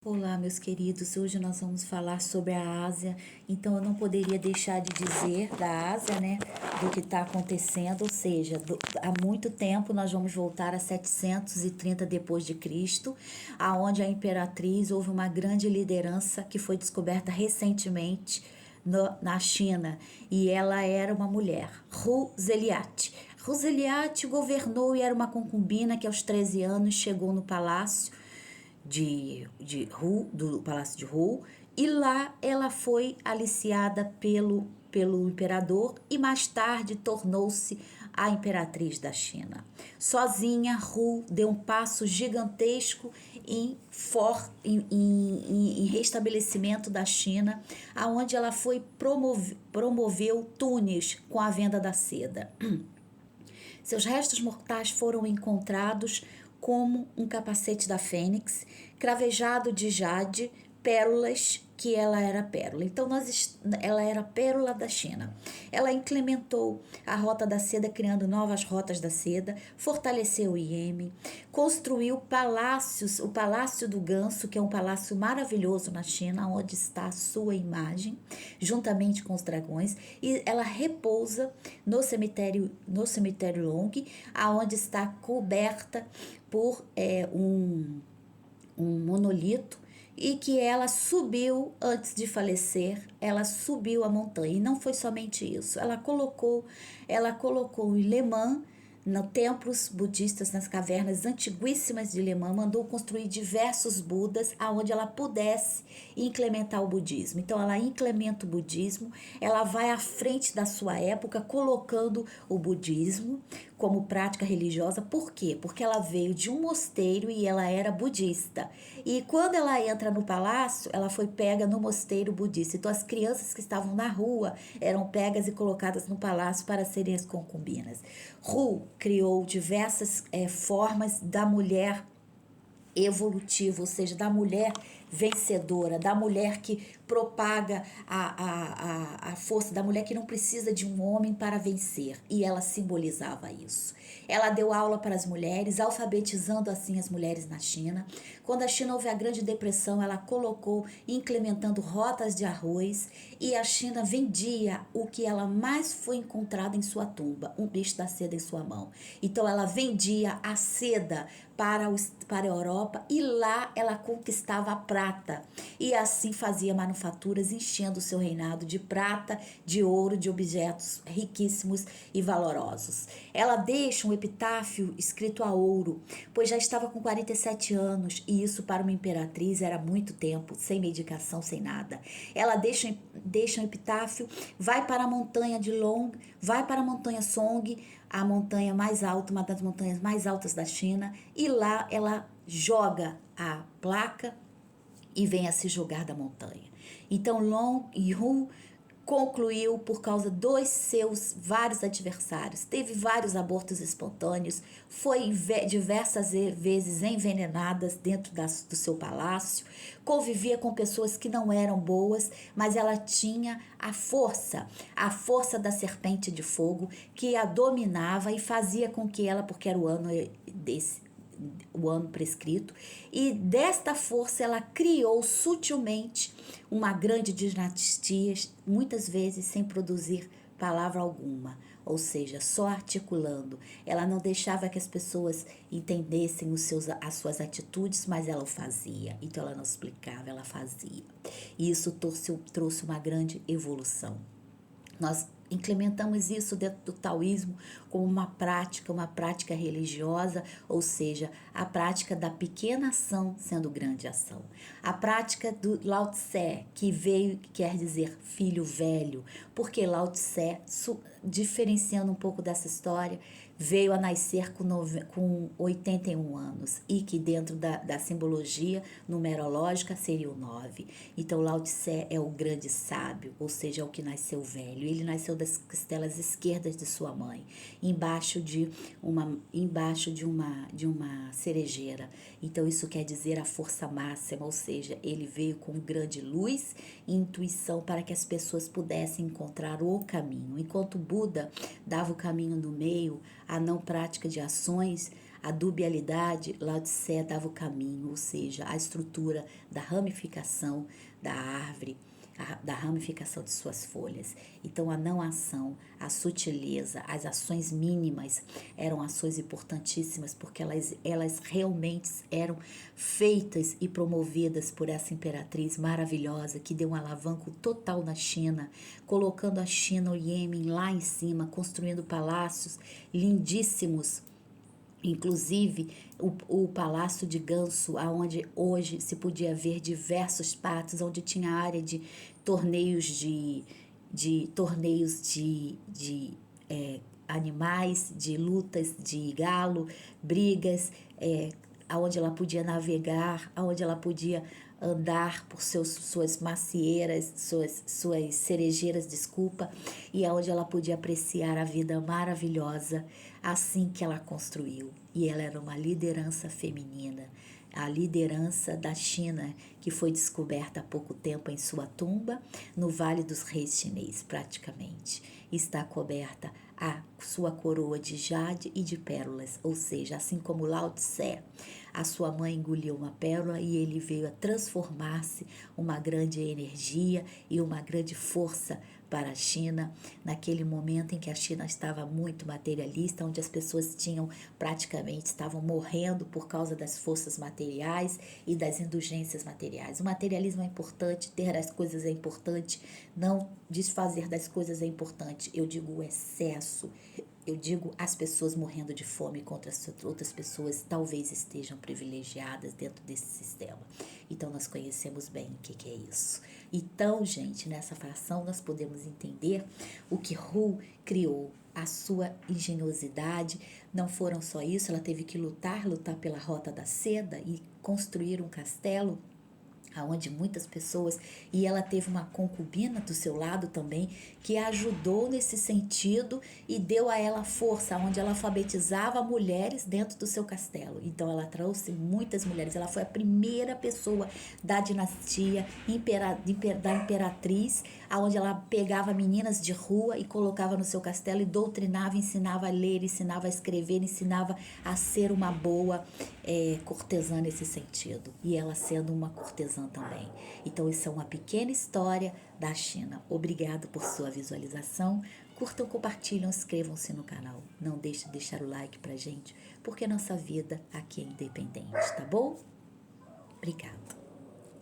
Olá, meus queridos. Hoje nós vamos falar sobre a Ásia. Então, eu não poderia deixar de dizer da Ásia, né, do que está acontecendo. Ou seja, há muito tempo nós vamos voltar a 730 depois de Cristo, aonde a imperatriz houve uma grande liderança que foi descoberta recentemente na China, e ela era uma mulher, Hu Zeliat. Hu Zeliat governou e era uma concubina que aos 13 anos chegou no palácio do Palácio de Hu, e lá ela foi aliciada pelo imperador e mais tarde tornou-se a imperatriz da China. Sozinha, Hu deu um passo gigantesco em restabelecimento da China, aonde ela promoveu Tunis com a venda da seda. Seus restos mortais foram encontrados como um capacete da fênix, cravejado de jade, pérolas, que ela era pérola. Então, ela era pérola da China. Ela implementou a rota da seda, criando novas rotas da seda, fortaleceu o Iêmen, construiu palácios, o Palácio do Ganso, que é um palácio maravilhoso na China, onde está a sua imagem, juntamente com os dragões, e ela repousa no cemitério Long, aonde está coberta por um monolito, e que ela subiu antes de falecer, ela subiu a montanha. E não foi somente isso, ela colocou em Lemã, no templos budistas, nas cavernas antiguíssimas de Lemã, mandou construir diversos Budas aonde ela pudesse implementar o budismo. Então ela implementa o budismo, ela vai à frente da sua época, colocando o budismo como prática religiosa. Por quê? Porque ela veio de um mosteiro e ela era budista. E quando ela entra no palácio, ela foi pega no mosteiro budista. Então as crianças que estavam na rua eram pegas e colocadas no palácio para serem as concubinas. Hu criou diversas formas da mulher evolutiva, ou seja, da mulher vencedora, da mulher que propaga a força, da mulher que não precisa de um homem para vencer, e ela simbolizava isso. Ela deu aula para as mulheres, alfabetizando assim as mulheres na China. Quando a China houve a Grande Depressão, ela colocou, implementando rotas de arroz, e a China vendia o que ela mais foi encontrada em sua tumba, um bicho da seda em sua mão. Então ela vendia a seda para a Europa, e lá ela conquistava a prata, e assim fazia manufaturas, enchendo o seu reinado de prata, de ouro, de objetos riquíssimos e valorosos. Ela deixa um epitáfio escrito a ouro, pois já estava com 47 anos, e isso para uma imperatriz era muito tempo, sem medicação, sem nada. Ela deixa um epitáfio, vai para a montanha de Long, vai para a montanha Song, a montanha mais alta, uma das montanhas mais altas da China, e lá ela joga a placa e vem a se jogar da montanha. Então Long Yu concluiu por causa dos seus vários adversários, teve vários abortos espontâneos, foi diversas vezes envenenada dentro do seu palácio, convivia com pessoas que não eram boas, mas ela tinha a força da serpente de fogo que a dominava e fazia com que ela, porque era o ano prescrito, e desta força ela criou sutilmente uma grande dinastia, muitas vezes sem produzir palavra alguma, ou seja, só articulando. Ela não deixava que as pessoas entendessem as suas atitudes, mas ela o fazia. Então ela não explicava, ela fazia. E isso trouxe uma grande evolução. Nós implementamos isso dentro do taoísmo como uma prática religiosa, ou seja, a prática da pequena ação sendo grande ação. A prática do Lao Tse, que quer dizer filho velho, porque Lao Tse, diferenciando um pouco dessa história, veio a nascer com 81 anos, e que dentro da simbologia numerológica seria o 9. Então Lao Tse é o grande sábio, ou seja, é o que nasceu velho. Ele nasceu das costelas esquerdas de sua mãe, embaixo de uma cerejeira. Então isso quer dizer a força máxima, ou seja, ele veio com grande luz e intuição para que as pessoas pudessem encontrar o caminho. Enquanto Buda dava o caminho no meio, a não prática de ações, A dubialidade, Lao Tse dava o caminho, ou seja, a estrutura da ramificação da árvore, da ramificação de suas folhas. Então, a não ação, a sutileza, as ações mínimas eram ações importantíssimas porque elas realmente eram feitas e promovidas por essa imperatriz maravilhosa que deu um alavanco total na China, colocando a China, o Iêmen lá em cima, construindo palácios lindíssimos. Inclusive o Palácio de Gansu, onde hoje se podia ver diversos pátios, onde tinha área de torneios de animais, de lutas de galo, brigas, aonde ela podia navegar, aonde ela podia andar por suas macieiras, suas cerejeiras, desculpa, e aonde ela podia apreciar a vida maravilhosa assim que ela construiu. E ela era uma liderança feminina, a liderança da China, que foi descoberta há pouco tempo em sua tumba, no Vale dos Reis chinês, praticamente. Está coberta a sua coroa de jade e de pérolas, ou seja, assim como Lao Tse, a sua mãe engoliu uma pérola e ele veio a transformar-se uma grande energia e uma grande força para a China, naquele momento em que a China estava muito materialista, onde as pessoas estavam morrendo por causa das forças materiais e das indulgências materiais. O materialismo é importante, ter as coisas é importante, não desfazer das coisas é importante. Eu digo o excesso, eu digo as pessoas morrendo de fome contra as outras pessoas talvez estejam privilegiadas dentro desse sistema. Então nós conhecemos bem o que é isso. Então, gente, nessa fração nós podemos entender o que Hu criou, a sua engenhosidade. Não foram só isso, ela teve que lutar pela Rota da Seda e construir um castelo aonde muitas pessoas, e ela teve uma concubina do seu lado também, que a ajudou nesse sentido e deu a ela força, onde ela alfabetizava mulheres dentro do seu castelo. Então ela trouxe muitas mulheres, ela foi a primeira pessoa da dinastia da imperatriz, aonde ela pegava meninas de rua e colocava no seu castelo e doutrinava, ensinava a ler, ensinava a escrever, ensinava a ser uma boa cortesã nesse sentido. E ela sendo uma cortesã também. Então, isso é uma pequena história da China. Obrigado por sua visualização. Curtam, compartilham, inscrevam-se no canal. Não deixe de deixar o like pra gente, porque nossa vida aqui é independente, tá bom? Obrigado.